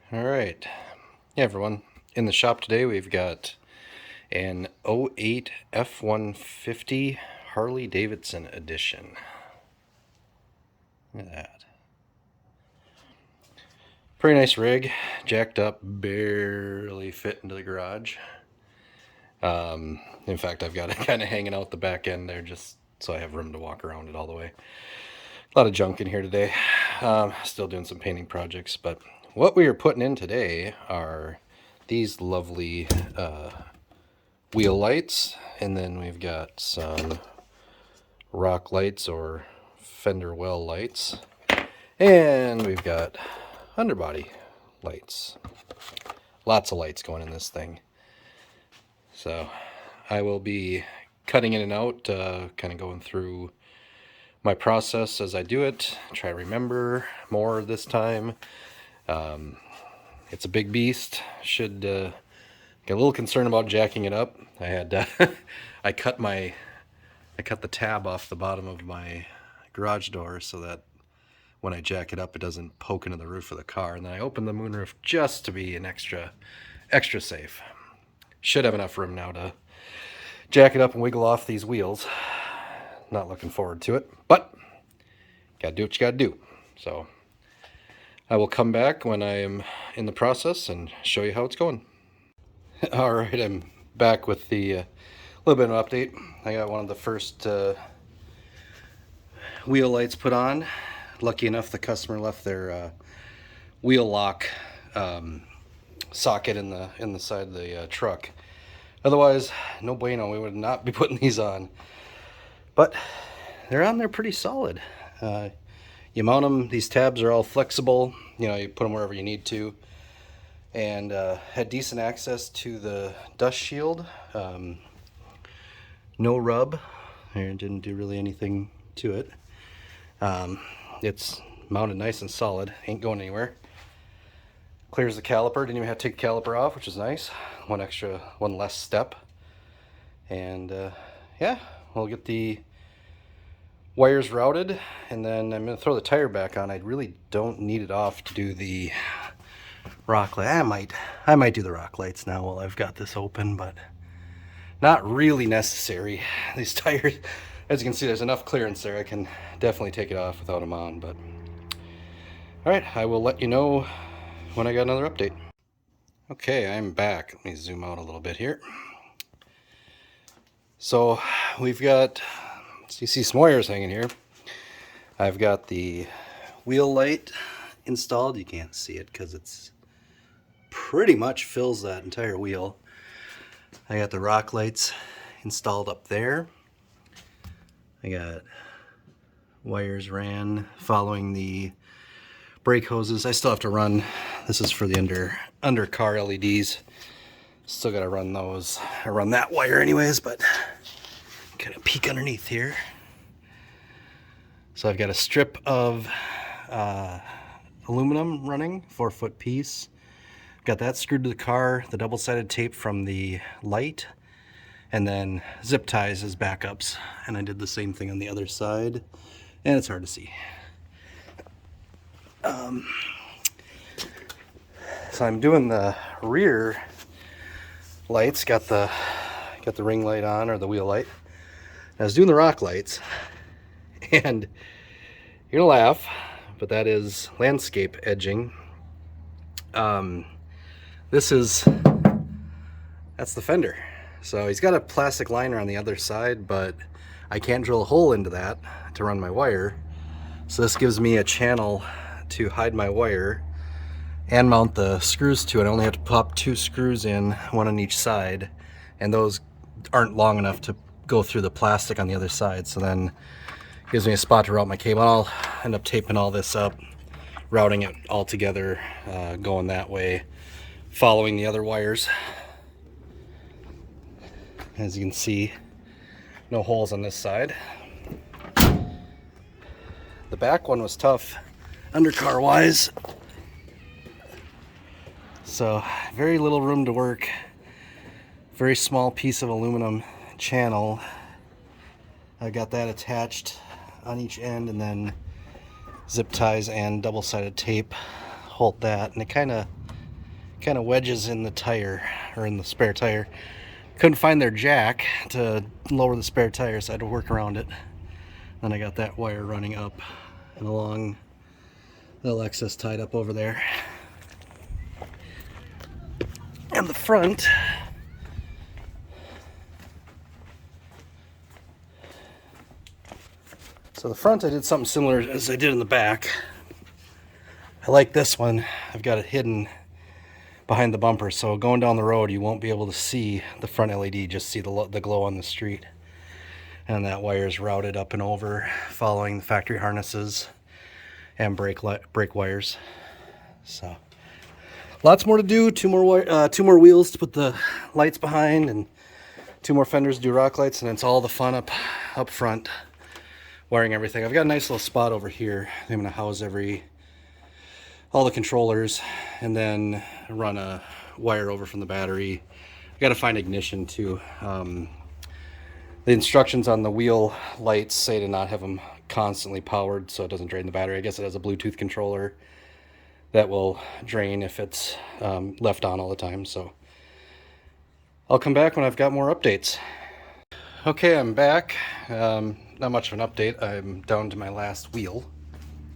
All right. Hey everyone. In the shop today we've got an '08 F150 Harley Davidson edition. Look at that. Pretty nice rig. Jacked up, barely fit into the garage. In fact, I've got it kind of hanging out the back end there just so I have room to walk around it all the way. A lot of junk in here today. Still doing some painting projects, but what we are putting in today are these lovely wheel lights, and then we've got some rock lights or fender well lights, and we've got underbody lights. Lots of lights going in this thing. So I will be cutting in and out, kind of going through my process as I do it, try to remember more this time. It's a big beast. Should get a little concerned about jacking it up. I had I cut the tab off the bottom of my garage door so that when I jack it up it doesn't poke into the roof of the car, and then I opened the moonroof just to be an extra safe. Should have enough room now to jack it up and wiggle off these wheels. Not looking forward to it, but gotta do what you gotta do. So I will come back when I am in the process and show you how it's going. All right, I'm back with the little bit of an update. I got one of the first wheel lights put on. Lucky enough, the customer left their wheel lock socket in the side of the truck. Otherwise, no bueno, we would not be putting these on. But they're on there pretty solid. You mount them, these tabs are all flexible, you put them wherever you need to, and had decent access to the dust shield. No rub, it didn't do really anything to it. It's mounted nice and solid, ain't going anywhere. Clears the caliper, didn't even have to take the caliper off, which is nice. One less step. And yeah, we'll get the wires routed, and then I'm going to throw the tire back on. I really don't need it off to do the rock light. I might do the rock lights now while I've got this open, but not really necessary. These tires, as you can see, there's enough clearance there. I can definitely take it off without them on. But all right, I will let you know when I got another update. Okay, I'm back. Let me zoom out a little bit here. So we've got, so you see some wires hanging here. I've got the wheel light installed. You can't see it because it's pretty much fills that entire wheel. I got the rock lights installed up there. I got wires ran following the brake hoses. I still have to run, this is for the under car LEDs. Still got to run those. I run that wire anyways, but kind of peek underneath here. So I've got a strip of aluminum running, 4-foot piece. Got that screwed to the car, the double-sided tape from the light, and then zip ties as backups. And I did the same thing on the other side, and it's hard to see. So I'm doing the rear lights, got the ring light on, or the wheel light. I was doing the rock lights, and you're gonna laugh, but that is landscape edging. That's the fender. So he's got a plastic liner on the other side, but I can't drill a hole into that to run my wire. So this gives me a channel to hide my wire and mount the screws to it. I only have to pop 2 screws in, one on each side, and those aren't long enough to go through the plastic on the other side. So then it gives me a spot to route my cable. I'll end up taping all this up, routing it all together, going that way, following the other wires. As you can see, no holes on this side. The back one was tough, undercar wise. So very little room to work. Very small piece of aluminum channel. I got that attached on each end, and then zip ties and double-sided tape hold that, and it kind of kind of wedges in the tire, or in the spare tire. Couldn't find their jack to lower the spare tire, so I had to work around it. Then I got that wire running up and along, the little excess tied up over there. And the front, so the front I did something similar as I did in the back. I like this one. I've got it hidden behind the bumper, so going down the road you won't be able to see the front LED, just see the glow on the street. And that wire is routed up and over following the factory harnesses and brake wires. So lots more to do. Two more wheels to put the lights behind, and 2 more fenders to do rock lights, and it's all the fun up front, wiring everything. I've got a nice little spot over here. I'm gonna house all the controllers, and then run a wire over from the battery. I got to find ignition too. The instructions on the wheel lights say to not have them constantly powered so it doesn't drain the battery. I guess it has a Bluetooth controller that will drain if it's left on all the time. So I'll come back when I've got more updates. Okay, I'm back. Not much of an update. I'm down to my last wheel,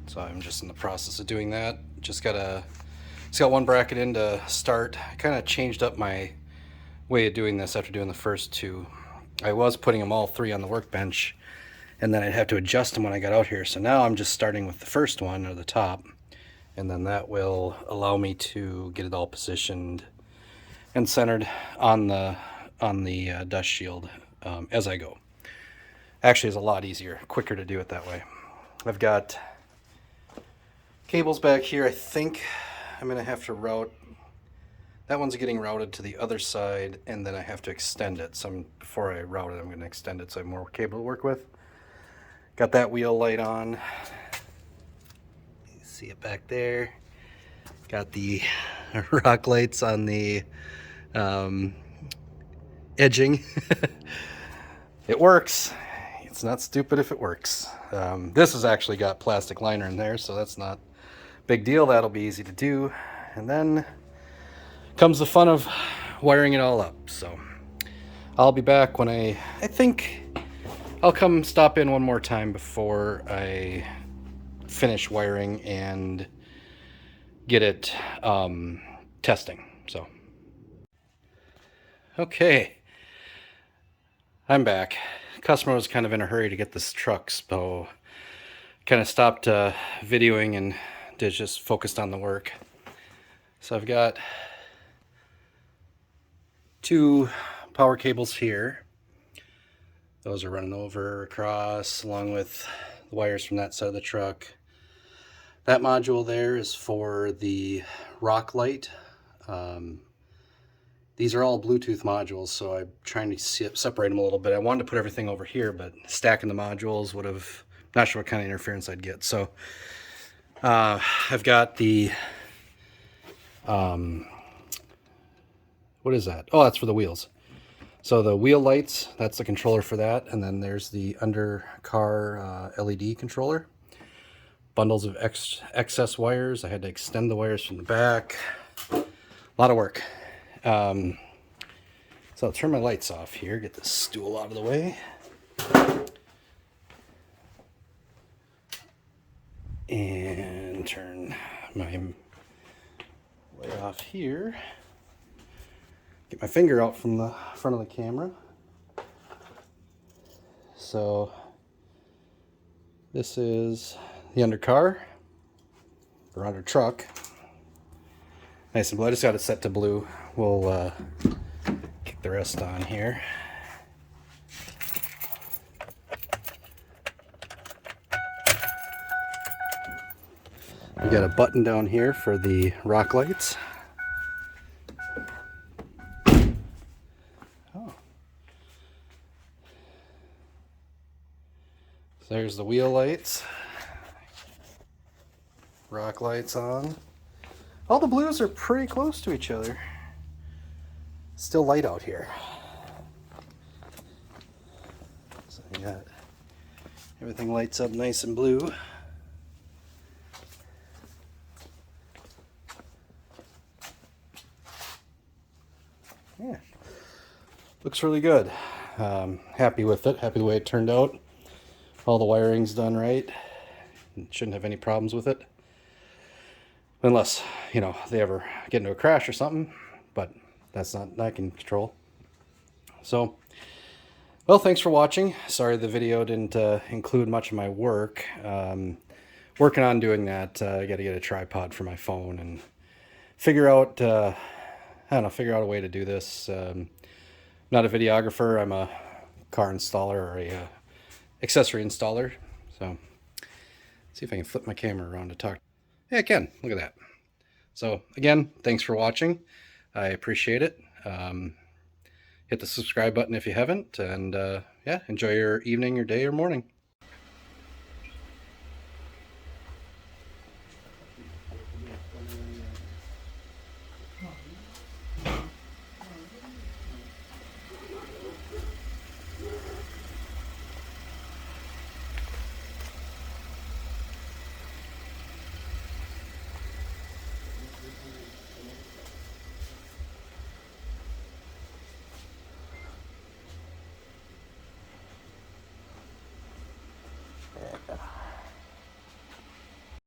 so I'm just in the process of doing that. Just got one bracket in to start. I kind of changed up my way of doing this after doing the first 2. I was putting them all 3 on the workbench, and then I'd have to adjust them when I got out here. So now I'm just starting with the first one, or the top, and then that will allow me to get it all positioned and centered on the dust shield as I go. Actually, it's a lot easier, quicker to do it that way. I've got cables back here. I think I'm gonna have to route, that one's getting routed to the other side, and then I have to extend it. So before I route it, I'm gonna extend it so I have more cable to work with. Got that wheel light on. You see it back there. Got the rock lights on the edging. It works. It's not stupid if it works. This has actually got plastic liner in there, so that's not big deal. That'll be easy to do. And then comes the fun of wiring it all up. So I'll be back when I think I'll come stop in one more time before I finish wiring and get it testing. So okay, I'm back. Customer was kind of in a hurry to get this truck, so kind of stopped videoing and just focused on the work. So I've got 2 power cables here. Those are running over across along with the wires from that side of the truck. That module there is for the rock light. These are all Bluetooth modules, so I'm trying to separate them a little bit. I wanted to put everything over here, but stacking the modules would have, not sure what kind of interference I'd get. So I've got the, what is that? Oh, that's for the wheels. So the wheel lights, that's the controller for that. And then there's the under car LED controller. Bundles of excess wires. I had to extend the wires from the back. A lot of work. So I'll turn my lights off here, get this stool out of the way. And turn my way off here. Get my finger out from the front of the camera. So this is the undercar, or under truck. Nice and blue. I just got it set to blue. We'll kick the rest on here. We got a button down here for the rock lights. Oh. So there's the wheel lights. Rock lights on. All the blues are pretty close to each other. Still light out here. So I got everything lights up nice and blue. yeah, looks really good. Happy with it. Happy the way it turned out. All the wiring's done right. Shouldn't have any problems with it. Unless, you know, they ever get into a crash or something. But that's not, I can control. So, well, thanks for watching. Sorry the video didn't include much of my work. Working on doing that. I got to get a tripod for my phone and figure out, I don't know, figure out a way to do this. Not a videographer. I'm a car installer or a accessory installer. So, see if I can flip my camera around to talk. Yeah, I can. Look at that. So, again, thanks for watching. I appreciate it. Hit the subscribe button if you haven't. And yeah, enjoy your evening, your day, or morning.